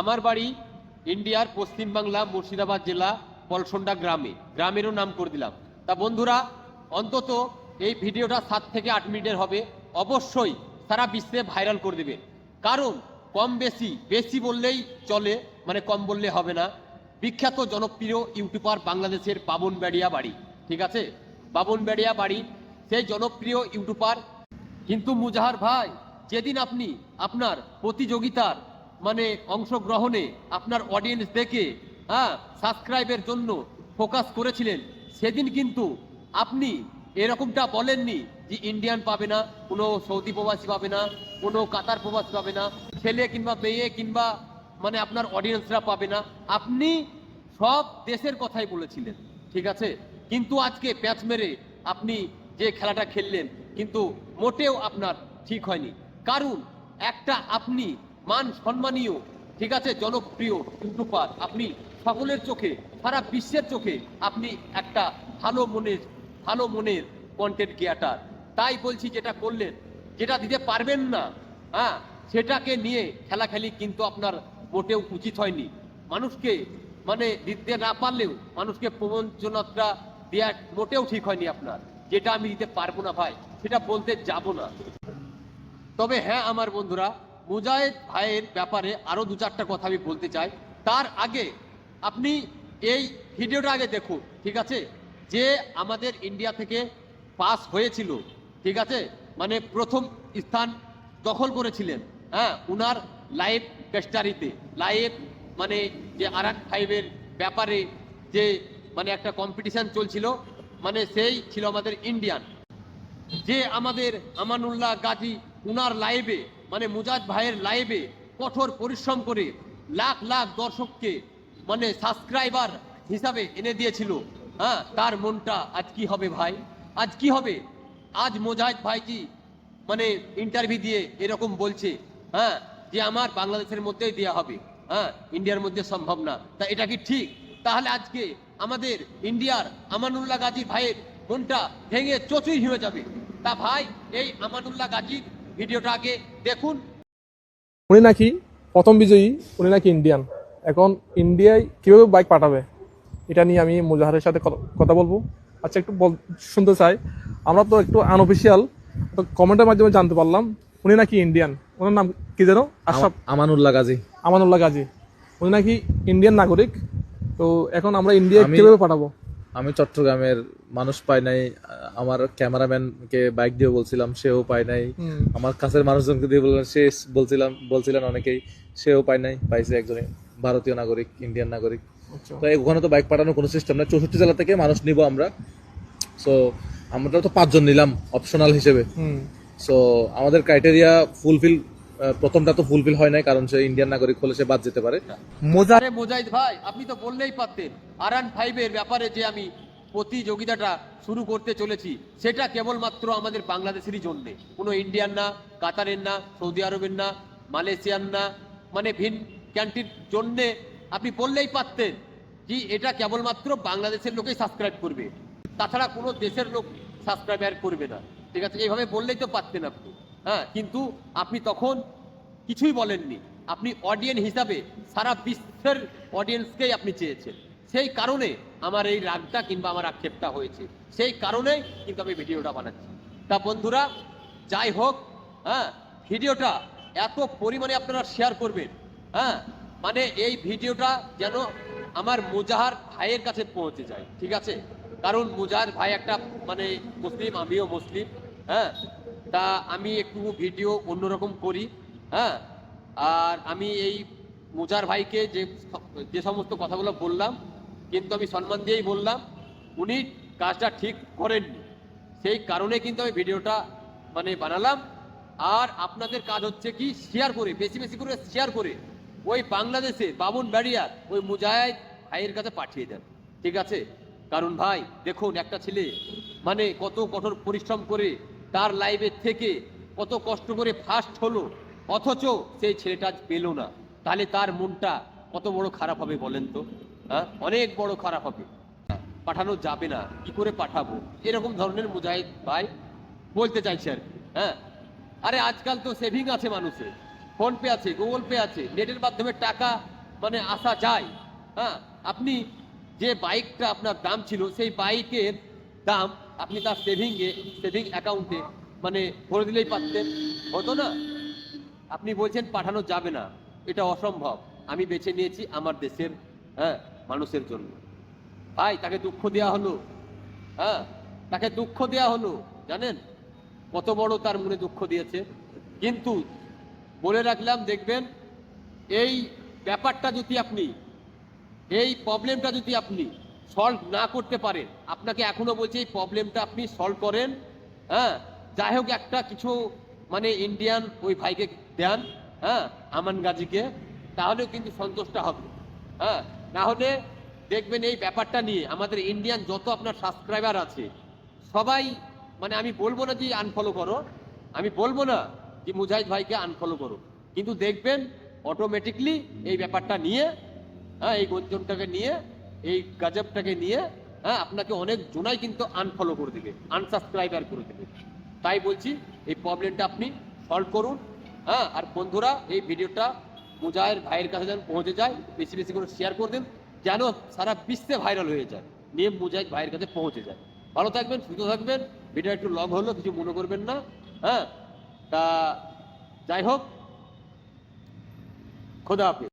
আমার বাড়ি ইন্ডিয়ার পশ্চিমবাংলা মুর্শিদাবাদ জেলা পলসন্ডা গ্রামেরও নাম করে দিলাম। তা বন্ধুরা, অন্তত এই ভিডিওটা 7 থেকে 8 মিনিটের হবে, অবশ্যই সারা বিশ্বে ভাইরাল করে দেবেন। কারণ কম বেশি বললেই চলে, মানে কম বললে হবে না। বিখ্যাত জনপ্রিয় ইউটিউবার বাংলাদেশের বাবনবাড়িয়া বাড়ি, ঠিক আছে, বাবনবাড়িয়া বাড়ি সেই জনপ্রিয় ইউটিউবার। কিন্তু মুজাহার ভাই, যেদিন আপনি আপনার প্রতিযোগিতার মানে অংশগ্রহণে আপনার অডিয়েন্স দেখে সাবস্ক্রাইবের জন্য ফোকাস করেছিলেন, সেদিন কিন্তু আপনি এরকমটা বলেননি যে ইন্ডিয়ান পাবে না, কোনো সৌদি প্রবাসী পাবে না, কোনো কাতার প্রবাসী পাবে না, ছেলে কিংবা মেয়ে কিংবা মানে আপনার অডিয়েন্সরা পাবে না। আপনি সব দেশের কথাই বলেছিলেন, ঠিক আছে। কিন্তু আজকে প্যাচ মেরে আপনি যে খেলাটা খেললেন, কিন্তু মোটেও আপনার ঠিক হয়নি। কারণ একটা আপনি মান সম্মানীয়, ঠিক আছে, জনপ্রিয় ইউটিউবার, আপনি সকলের চোখে, সারা বিশ্বের চোখে আপনি একটা ভালো মনের কন্টেন্ট ক্রিয়েটার। তাই বলছি, যেটা করলেন, যেটা দিতে পারবেন না, সেটাকে নিয়ে খেলাখেলি কিন্তু আপনার মোটেও উচিত হয়নি। মানুষকে মানে দিতে না পারলেও মানুষকে প্রবঞ্চনাটা দেওয়া মোটেও ঠিক হয়নি আপনার। যেটা আমি দিতে পারবো না ভাই, সেটা বলতে যাব না। তবে হ্যাঁ আমার বন্ধুরা, মুজাহিদ ভাইয়ের ব্যাপারে আরো 2-4টা কথা আমি বলতে চাই। তার আগে আপনি এই ভিডিওটা আগে দেখুন, ঠিক আছে। যে আমাদের ইন্ডিয়া থেকে পাস হয়েছিল, ঠিক আছে, মানে প্রথম স্থান দখল করেছিলেন, উনার লাইভ পেস্টারিতে, লাইভ মানে যে R5-এর ব্যাপারে যে মানে একটা কম্পিটিশন চলছিল, মানে সেই ছিল আমাদের ইন্ডিয়ান। যে আমাদের আমানুল্লাহ গাজী, উনার লাইভে মানে মুজাহিদ ভাইয়ের লাইভে কঠোর পরিশ্রম করে লাখ লাখ দর্শককে মানে সাবস্ক্রাইবার হিসাবে এনে দিয়েছিল, তার মনটা আজ কি হবে ভাই? আজ কি হবে? আজ মুজাহিদ ভাইজি মানে ইন্টারভিউ দিয়ে এরকম বলছে, যে আমার বাংলাদেশের মধ্যেই দেওয়া হবে, ইন্ডিয়ার মধ্যে সম্ভব না। তা এটা কি ঠিক? তাহলে আজকে আমাদের ইন্ডিয়ার আমানুল্লাহ গাজী ভাইয়ের মনটা ভেঙে চচুই হয়ে যাবে। তা ভাই, এই আমানুল্লাহ গাজীর ভিডিওটা আগে দেখুন। উনি নাকি প্রথম বিজয়ী, উনি নাকি ইন্ডিয়ান। এখন ইন্ডিয়ায় কিভাবে বাইক পাঠাবে, এটা নিয়ে আমি মুজাহারের সাথে কথা বলবো। আচ্ছা, একটু শুনতে চাই। আমরা তো একটু আনঅফিসিয়াল তো কমেন্টের মাধ্যমে জানতে পারলাম উনি নাকি ইন্ডিয়ান। ওনার নাম কি যেন? আমানুল্লাহ গাজী। উনি নাকি ইন্ডিয়ান নাগরিক। তো এখন আমরা ইন্ডিয়ায় কিভাবে পাঠাবো? আমি চট্টগ্রামের মানুষ পাই নাই, আমার ক্যামেরাম্যানকে বাইক দিয়ে বলছিলাম, সেও পায় নাই। আমার কাছের মানুষজনকে দিয়ে বললাম, সে বলছিলেন অনেকেই, সেও পায় নাই। পাইছে একজনে, ভারতীয় নাগরিক, ইন্ডিয়ান নাগরিক। তো ওখানে তো বাইক পাঠানোর কোনো সিস্টেম নাই। 64 জেলা থেকে মানুষ নিব আমরা। সো আমরা তো 5 জন নিলাম অপশনাল হিসেবে। সো আমাদের ক্রাইটেরিয়া ফুলফিল, প্রথমটা তো ফুলফিল হয় নাই, কারণ সে ইন্ডিয়ান নাগরিক হলে সে বাদ যেতে পারে। মুজাহিদ ভাই, আপনি তো বললেই পারতেন R5-এর ব্যাপারে যে আমি প্রতিযোগিতাটা শুরু করতে চলেছি, সেটা কেবলমাত্র আমাদের বাংলাদেশেরই জন্য, কোনো ইন্ডিয়ান না, কাতারের না, সৌদি আরবের না, মালয়েশিয়ান না, মানে ভিন কান্ট্রির জন্য আপনি বললেই পারতেন যে এটা কেবলমাত্র বাংলাদেশের লোকেই সাবস্ক্রাইব করবে, তাছাড়া কোনো দেশের লোক সাবস্ক্রাইব করবে না, ঠিক আছে। এইভাবে বললেই তো পারতেন আপনি, কিন্তু আপনি তখন কিছুই বলেননি। আপনি অডিয়েন্স হিসাবে সারা বিশ্বের অডিয়েন্সকেই আপনি চেয়েছেন। সেই কারণে আমার এই রাগটা কিংবা আমার আক্ষেপটা হয়েছে, সেই কারণেই কিন্তু আমি ভিডিওটা বানাচ্ছি। তা বন্ধুরা, যাই হোক, ভিডিওটা এত পরিমাণে আপনারা শেয়ার করবেন, মানে এই ভিডিওটা যেন আমার মুজাহার ভাইয়ের কাছে পৌঁছে যায়, ঠিক আছে। কারণ মুজাহার ভাই একটা মানে মুসলিম, আমিও মুসলিম, তা আমি একটু ভিডিও অন্যরকম করি, আর আমি এই মুজাহার ভাইকে যে সমস্ত কথাগুলো বললাম, কিন্তু আমি সম্মান দিয়েই বললাম, উনি কাজটা ঠিক করেননি। সেই কারণে কিন্তু আমি ভিডিওটা মানে বানালাম। আর আপনাদের কাজ হচ্ছে কি, শেয়ার করে, বেশি বেশি করে শেয়ার করে ওই বাংলাদেশে বাবনবাড়িয়ার ওই মুজাহিদ ভাইয়ের কাছে পাঠিয়ে দেন, ঠিক আছে। কারণ ভাই দেখুন, একটা ছেলে মানে কত কঠোর পরিশ্রম করে তার লাইভে থেকে কত কষ্ট করে ফার্স্ট হলো, অথচ সেই ছেলেটা পেল না, তাহলে তার মনটা কত বড় খারাপ হবে বলেন তো? অনেক বড় খারাপ হবে। পাঠানো যাবে না, কি করে পাঠাবো, এরকম ধরনের মুজাহিদ ভাই বলতে চাইছে আর কি। আরে আজকাল তো সেভিং আছে মানুষের, ফোন পে আছে, গুগল পে আছে, নেটের মাধ্যমে টাকা মানে আসা যায়। হ্যাঁ, আপনি যে বাইকটা আপনার দাম ছিল সেই বাইকের দাম আপনি তার সেভিং অ্যাকাউন্টে মানে ভরে দিলেই পারতেন, হতো না? আপনি বলছেন পাঠানো যাবে না, এটা অসম্ভব। আমি বেছে নিয়েছি আমার দেশের মানুষের জন্য। ভাই, তাকে দুঃখ দেওয়া হলো, হ্যাঁ, তাকে দুঃখ দেওয়া হলো, জানেন কত বড় তার মনে দুঃখ দিয়েছে। কিন্তু বলে রাখলাম, দেখবেন এই ব্যাপারটা যদি আপনি, এই প্রবলেমটা যদি আপনি সলভ না করতে পারেন, আপনাকে এখনো বলছি এই প্রবলেমটা আপনি সলভ করেন। হ্যাঁ, যাই হোক একটা কিছু মানে ইন্ডিয়ান ওই ভাইকে দেন, হ্যাঁ, আমান গাজীকে, তাহলেও কিন্তু সন্তুষ্ট হবে। হ্যাঁ, না হলে দেখবেন এই ব্যাপারটা নিয়ে আমাদের ইন্ডিয়ান যত আপনার সাবস্ক্রাইবার আছে সবাই, মানে আমি বলবো না যে আনফলো করো, আমি বলবো না যে মুজাহিদ ভাইকে আনফলো করো, কিন্তু দেখবেন অটোমেটিকলি এই ব্যাপারটা নিয়ে, হ্যাঁ, এই গঞ্জনটাকে নিয়ে, এই গাজবটাকে নিয়ে, হ্যাঁ, আপনাকে অনেক জনাই কিন্তু আনফলো করে দেবে, আনসাবস্ক্রাইবার করে দেবে। তাই বলছি এই প্রবলেমটা আপনি সলভ করুন। হ্যাঁ, আর বন্ধুরা এই ভিডিওটা মুজাহিদ ভাইয়ের কাছে যেন পৌঁছে যায়, বেশি বেশি করে শেয়ার করে দিন, যেন সারা বিশ্বে ভাইরাল হয়ে যায়, নিয়ে মুজাহিদ ভাইয়ের কাছে পৌঁছে যায়। ভালো থাকবেন, সুস্থ থাকবেন। ভিডিও একটু লং হলো, কিছু মনে করবেন না। হ্যাঁ, তা যাই হোক, খোদা হাফেজ।